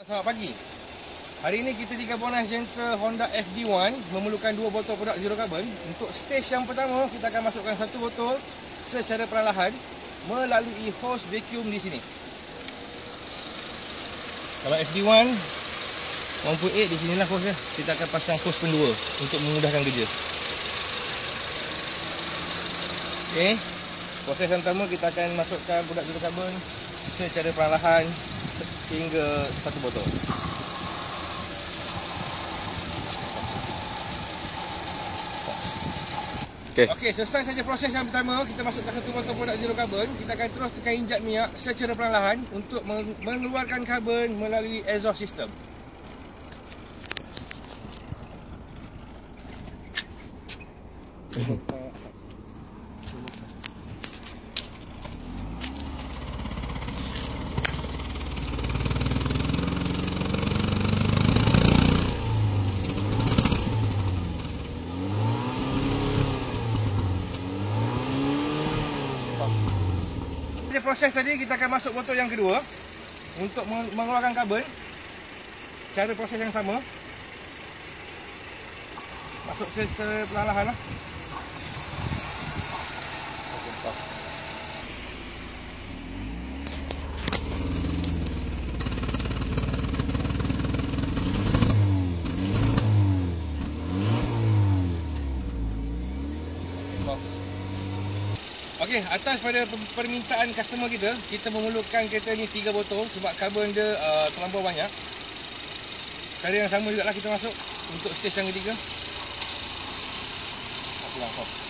Selamat pagi. Hari ini kita di Carbonas Gentra Honda FD1 memerlukan 2 botol produk zero carbon. Untuk stage yang pertama, kita akan masukkan 1 botol secara perlahan melalui hose vacuum di sini. Kalau FD1 1.8 di sinilah hose dia. Kita akan pasang hose pendua untuk memudahkan kerja. Okey. Proses yang pertama, kita akan masukkan produk zero carbon secara perlahan hingga 1 botol. Okey, selesai saja proses yang pertama. Kita masukkan 1 botol produk zero carbon. Kita akan terus tekan injak minyak secara perlahan untuk mengeluarkan karbon melalui exhaust system. Proses tadi, kita akan masuk botol yang kedua untuk mengeluarkan karbon. Cara proses yang sama. Masuk secara perlahan lah. Okey, atas pada permintaan customer kita memerlukan kereta ni 3 botol sebab karbon dia terlampau banyak. Cara yang sama juga lah kita masuk untuk stage yang ketiga. Aku langkau.